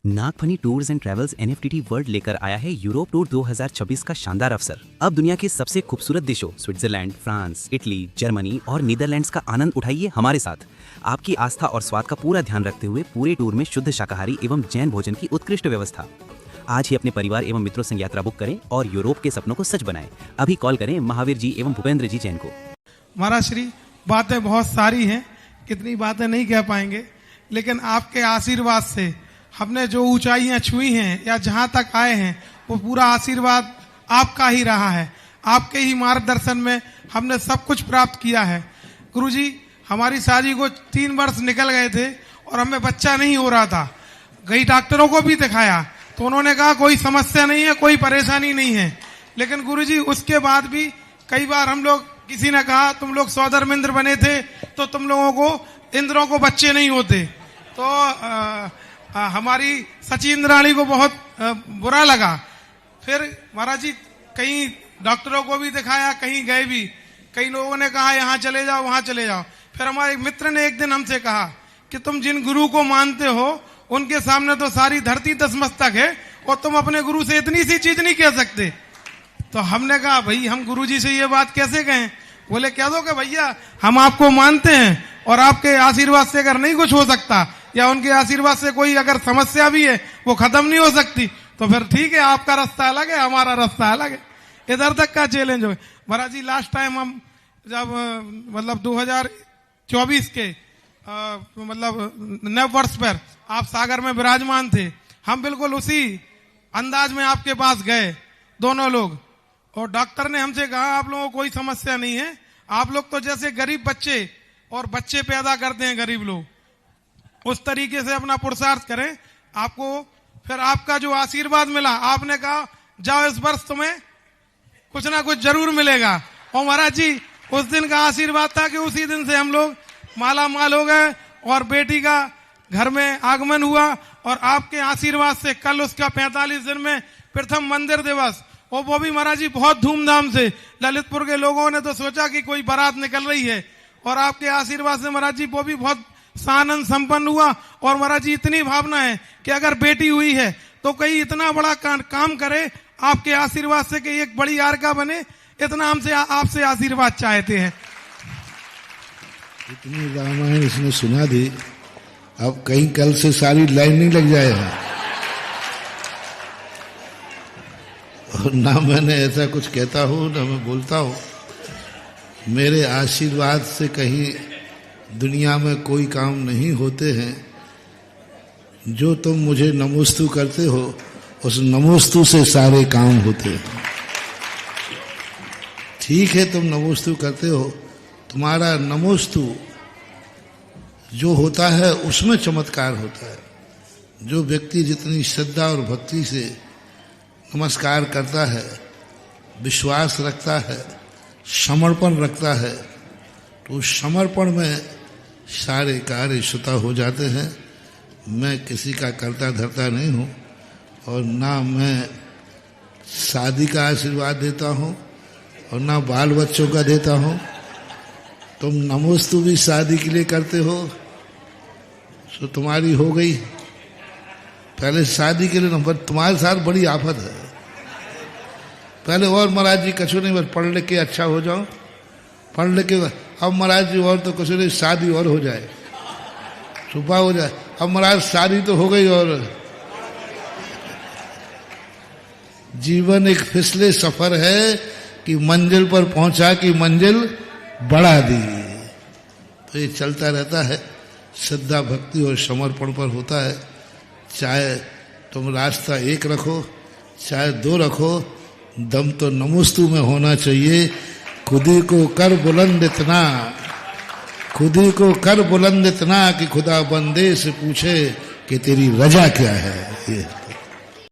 Nagphani tours and travels एनएफटीटी world लेकर आया है यूरोप टूर 2026 का शानदार अवसर। अब दुनिया के सबसे खूबसूरत देशों स्विट्जरलैंड, फ्रांस, इटली, जर्मनी और नीदरलैंड्स का आनंद उठाइए हमारे साथ। आपकी आस्था और स्वाद का पूरा ध्यान रखते हुए पूरे टूर में शुद्ध शाकाहारी एवं जैन भोजन की उत्कृष्ट व्यवस्था। आज ही अपने परिवार एवं मित्रों संग यात्रा बुक करें और यूरोप के सपनों को सच बनाएं। अभी कॉल करें महावीर जी एवं भूपेंद्र जी जैन को। महाराज श्री, बातें बहुत सारी हैं, कितनी बातें नहीं कह पाएंगे, लेकिन आपके आशीर्वाद से हमने जो ऊंचाइयां छुई हैं या जहां तक आए हैं वो पूरा आशीर्वाद आपका ही रहा है। आपके ही मार्गदर्शन में हमने सब कुछ प्राप्त किया है। गुरुजी, हमारी शादी को 3 वर्ष निकल गए थे और हमें बच्चा नहीं हो रहा था। कई डॉक्टरों को भी दिखाया तो उन्होंने कहा कोई समस्या नहीं है, कोई परेशानी नहीं है। लेकिन गुरुजी, उसके बाद भी कई बार हम लोग, किसी ने कहा तुम लोग सौधर्मेंद्र बने थे तो तुम लोगों को इंद्रों को बच्चे नहीं होते। तो हमारी सचिंद्राणी को बहुत बुरा लगा। फिर महाराज जी कहीं डॉक्टरों को भी दिखाया, कहीं गए भी, कई लोगों ने कहा यहाँ चले जाओ, वहां चले जाओ। फिर हमारे मित्र ने एक दिन हमसे कहा कि तुम जिन गुरु को मानते हो उनके सामने तो सारी धरती तसमस्तक है और तुम अपने गुरु से इतनी सी चीज नहीं कह सकते। तो हमने कहा भाई हम गुरु जी से ये बात कैसे कहें? बोले कह दो कि भैया हम आपको मानते हैं और आपके आशीर्वाद से अगर नहीं कुछ हो सकता या उनके आशीर्वाद से कोई अगर समस्या भी है वो खत्म नहीं हो सकती, तो फिर ठीक है, आपका रास्ता अलग है, हमारा रास्ता अलग है। इधर तक का चैलेंज हो। महाराज जी, लास्ट टाइम हम जब मतलब 2024 के मतलब नव वर्ष पर आप सागर में विराजमान थे, हम बिल्कुल उसी अंदाज में आपके पास गए दोनों लोग, और डॉक्टर ने हमसे कहा आप लोगों को कोई समस्या नहीं है, आप लोग तो जैसे गरीब बच्चे और बच्चे पैदा करते हैं गरीब लोग, उस तरीके से अपना पुरुषार्थ करें। आपको फिर आपका जो आशीर्वाद मिला, आपने कहा जाओ इस वर्ष तुम्हें कुछ ना कुछ जरूर मिलेगा। और महाराज जी उस दिन का आशीर्वाद था कि उसी दिन से हम लोग माला माल हो गए और बेटी का घर में आगमन हुआ, और आपके आशीर्वाद से कल उसका 45 दिन में प्रथम मंदिर दिवस, और वो भी महाराज जी बहुत धूमधाम से। ललितपुर के लोगों ने तो सोचा कि कोई बारात निकल रही है, और आपके आशीर्वाद से महाराज जी वो भी बहुत सानंद संपन्न हुआ। और महाराज जी इतनी भावना है कि अगर बेटी हुई है तो कहीं इतना बड़ा काम करे आपके आशीर्वाद से कि एक बड़ी आर्का बने, इतना हमसे आपसे आशीर्वाद चाहते हैं। इतनी रामायण इसने सुना दी, अब कहीं कल से सारी लाइन नहीं लग जाएगा। और ना मैंने ऐसा कुछ कहता हूँ ना मैं बोलता हूँ। मेरे आशीर्वाद से कहीं दुनिया में कोई काम नहीं होते हैं। जो तुम मुझे नमोस्तु करते हो उस नमोस्तु से सारे काम होते हैं। ठीक है, तुम नमोस्तु करते हो, तुम्हारा नमोस्तु जो होता है उसमें चमत्कार होता है। जो व्यक्ति जितनी श्रद्धा और भक्ति से नमस्कार करता है, विश्वास रखता है, समर्पण रखता है, तो उस समर्पण में सारे कार्य स्वतः हो जाते हैं। मैं किसी का करता धरता नहीं हूँ, और ना मैं शादी का आशीर्वाद देता हूँ और ना बाल बच्चों का देता हूँ। तुम नमोस्तु भी शादी के लिए करते हो तो तुम्हारी हो गई। पहले शादी के लिए नंबर, तुम्हारे साथ बड़ी आफत है। पहले और महाराज जी कछु नहीं, बस पढ़ लिख के अच्छा हो जाओ, पढ़ लिख के। अब महाराज जी और तो कुछ नहीं, शादी और हो जाए, छुपा हो जाए। अब महाराज शादी तो हो गई और जीवन एक फिसले सफर है कि मंजिल पर पहुंचा कि मंजिल बढ़ा दी। तो ये चलता रहता है, श्रद्धा भक्ति और समर्पण पर होता है। चाहे तुम रास्ता एक रखो चाहे 2 रखो, दम तो नमोस्तु में होना चाहिए। खुदी को कर बुलंद इतना, खुदी को कर बुलंद इतना कि खुदा बंदे से पूछे कि तेरी रजा क्या है। ये